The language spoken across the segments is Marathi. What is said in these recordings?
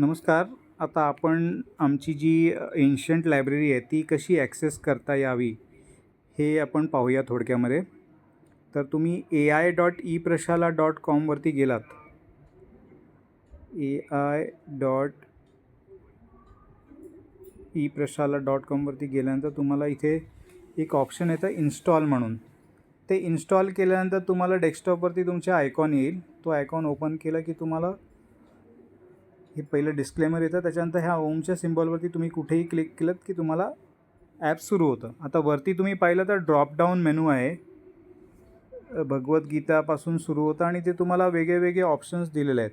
नमस्कार. आता आपण आमची जी एन्शंट लायब्ररी आहे ती कशी ॲक्सेस करता यावी हे आपण पाहूया थोडक्यामध्ये. तर तुम्ही ai.eprashala.com वरती गेलात. ai.eprashala.com वरती गेल्यानंतर तुम्हाला इथे एक ऑप्शन येतं इन्स्टॉल म्हणून. ते इन्स्टॉल केल्यानंतर तुम्हाला डेस्कटॉपवरती तुमच्या आयकॉन येईल. तो आयकॉन ओपन केला की तुम्हाला हे पहिलं डिस्क्लेमर येतं. त्याच्यानंतर ह्या ओमच्या सिम्बॉलवरती तुम्ही कुठेही क्लिक केलं की तुम्हाला ॲप सुरू होतं. आता वरती तुम्ही पाहिलं तर ड्रॉपडाऊन मेनू आहे. भगवद्गीतापासून सुरू होतं आणि ते तुम्हाला वेगळे ऑप्शन्स दिलेले आहेत.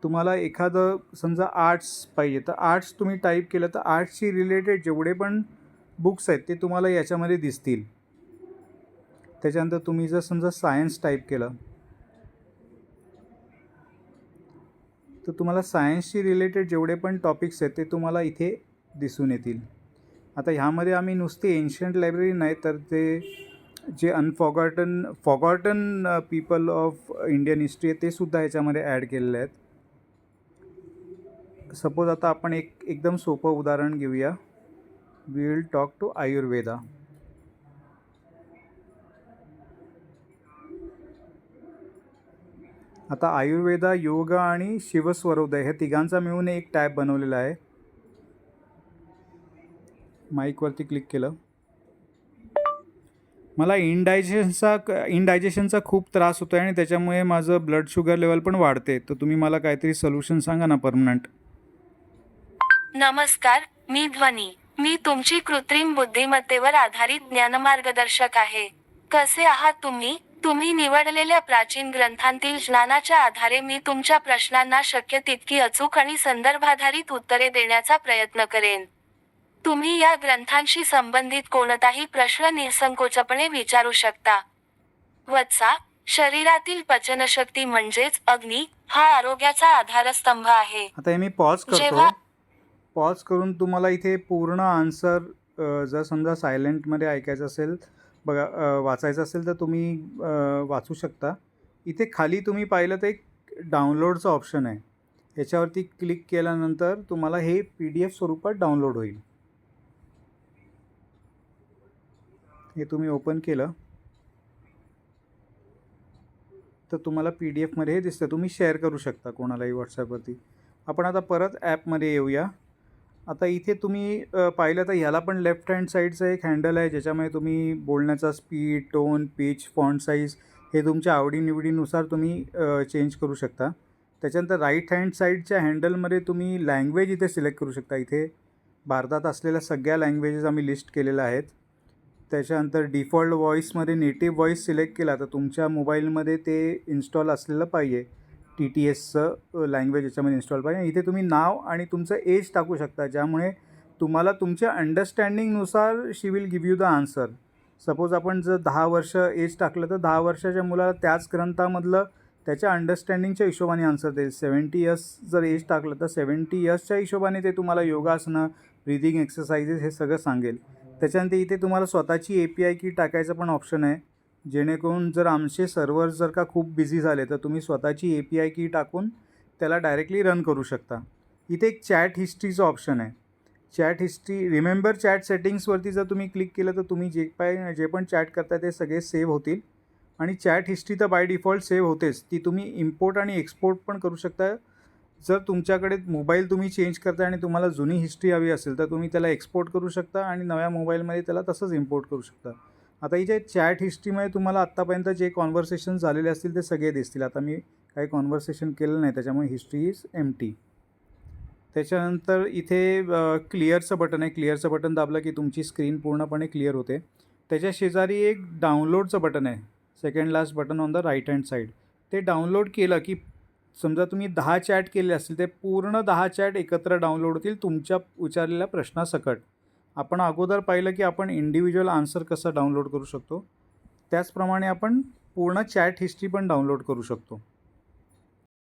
तुम्हाला एखादं समजा आर्ट्स पाहिजे तर आर्ट्स तुम्ही टाईप केलं तर आर्ट्सशी रिलेटेड जेवढे पण बुक्स आहेत ते तुम्हाला याच्यामध्ये दिसतील. त्याच्यानंतर तुम्ही जर समजा सायन्स टाईप केलं तर तुम्हाला सायन्सशी रिलेटेड जेवढे पण टॉपिक्स आहेत ते तुम्हाला इथे दिसून येतील. आता ह्यामध्ये आम्ही नुसती एन्शंट लायब्ररी नाही तर ते जे forgotten people of Indian history आहे ते सुद्धा ह्याच्यामध्ये ॲड केलेले आहेत. सपोज आता आपण एकदम सोपं उदाहरण घेऊया. We will talk to Ayurveda. आता आयुर्वेदा, योग आणि शिवस्वरोदय हे तिघांचा मिळून एक टॅब बनवलेला आहे. माईकवरती क्लिक केलं. मला इनडायजेशनचा खूप त्रास होतो आहे आणि त्याच्यामुळे माझं ब्लड शुगर लेवल पण वाढते. तर तुम्ही मला काहीतरी सोल्युशन सांगा ना परमनंट. नमस्कार, मी ध्वनी. मी तुमची कृत्रिम बुद्धिमत्तेवर आधारित ज्ञानमार्गदर्शक आहे. कसे आहात तुम्ही? तुम्ही निवडलेल्या प्राचीन ग्रंथांतील ज्ञानाच्या आधारे मी तुमच्या प्रश्नांना शक्य तितकी अचूक आणि संदर्भाधारित उत्तरे देण्याचा प्रयत्न करेन. तुम्ही या ग्रंथांशी संबंधित कोणताही प्रश्न निसंकोचपणे विचारू शकता. वत्सा, शरीरातील पचनशक्ती म्हणजेच अग्नी हा आरोग्याचा आधारस्तंभ आहे. आता हे मी पॉज करतो. पॉज करून तुम्हाला इथे पूर्ण आन्सर जर समजा सायलेंटमध्ये ऐकायचं असेल वाचायचं असेल तर तुम्ही वाचू शकता. इथे खाली तुम्ही पाहिलं तर एक डाउनलोडचं ऑप्शन आहे. याच्यावरती क्लिक केल्यानंतर तुम्हाला हे PDF स्वरूपात डाउनलोड होईल. हे तुम्ही ओपन केलं तर तुम्हाला PDF मध्ये हे दिसतं. तुम्ही शेअर करू शकता कोणालाही व्हॉट्सॲपवरती. आपण आता परत ॲपमध्ये येऊया. आता इथे तुम्ही पाहिलं तर ह्याला पण लेफ्ट हँड साईडचं एक हँडल आहे ज्याच्यामध्ये तुम्ही बोलण्याचा speed, tone, pitch, font size हे तुमच्या आवडीनिवडीनुसार तुम्ही चेंज करू शकता. त्याच्यानंतर राईट हँड साईडच्या हँडलमध्ये तुम्ही लँग्वेज इथे सिलेक्ट करू शकता. इथे भारतात असलेल्या सगळ्या लँग्वेजेस आम्ही लिस्ट केलेल्या आहेत. त्याच्यानंतर डिफॉल्ट व्हॉईसमध्ये नेटिव्ह व्हॉईस सिलेक्ट केला तर तुमच्या मोबाईलमध्ये ते इन्स्टॉल असलेलं पाहिजे. TTSचं लँग्वेज याच्यामध्ये इन्स्टॉल पाहिजे. इथे तुम्ही नाव आणि तुमचं एज टाकू शकता ज्यामुळे तुम्हाला तुमच्या अंडरस्टँडिंगनुसार she will give you the answer. Suppose आपण जर 10 वर्ष एज टाकलं तर 10 वर्षाच्या मुलाला त्याच ग्रंथामधलं त्याच्या अंडरस्टँडिंगच्या हिशोबाने आन्सर देईल. 70 इयर्स जर एज टाकलं तर 70 इयर्सच्या हिशोबाने ते तुम्हाला योगासनं, ब्रीदिंग एक्सरसाइजेस हे सगळं सांगेल. त्याच्यानंतर इथे तुम्हाला स्वतःची API की टाकायचं पण ऑप्शन आहे. जेणेकरून जर आमचे सर्व्हर जर का खूप बिझी झाले तर तुम्ही स्वतःची API की टाकून त्याला डायरेक्टली रन करू शकता. इथे एक चॅट हिस्ट्रीचं ऑप्शन आहे. चॅट हिस्ट्री रिमेंबर चॅट सेटिंग्सवरती जर तुम्ही क्लिक केलं तर तुम्ही जे पण चॅट करता ते सगळे सेव्ह होतील. आणि चॅट हिस्ट्री तर बाय डिफॉल्ट सेव्ह होतेच. ती तुम्ही इम्पोर्ट आणि एक्सपोर्ट पण करू शकता. जर तुमच्याकडे मोबाईल तुम्ही चेंज करता आणि तुम्हाला जुनी हिस्ट्री हवी असेल तर तुम्ही त्याला एक्सपोर्ट करू शकता आणि नव्या मोबाईलमध्ये त्याला तसंच इम्पोर्ट करू शकता. आता इथे चॅट हिस्ट्रीमध्ये तुम्हाला आत्तापर्यंत जे कॉन्व्हर्सेशन झालेले असतील ते सगळे दिसतील. आता मी काही कॉन्व्हर्सेशन केलं नाही त्याच्यामुळे हिस्ट्री इज एम्प्टी. त्याच्यानंतर इथे क्लिअरचं बटन आहे. क्लिअरचं बटन दाबलं की तुमची स्क्रीन पूर्णपणे क्लिअर होते. त्याच्या शेजारी एक डाउनलोडचं बटन आहे. Second last button on the right hand side. ते डाउनलोड केलं की समजा तुम्ही 10 चॅट केले असतील ते पूर्ण 10 चॅट एकत्र डाउनलोड होतील तुमच्या विचारलेल्या प्रश्नासकट. आपण अगोदर पाहिलं की आपण इंडिव्हिज्युअल आन्सर कसं डाउनलोड करू शकतो. त्याचप्रमाणे आपण पूर्ण चॅट हिस्ट्री पण डाउनलोड करू शकतो.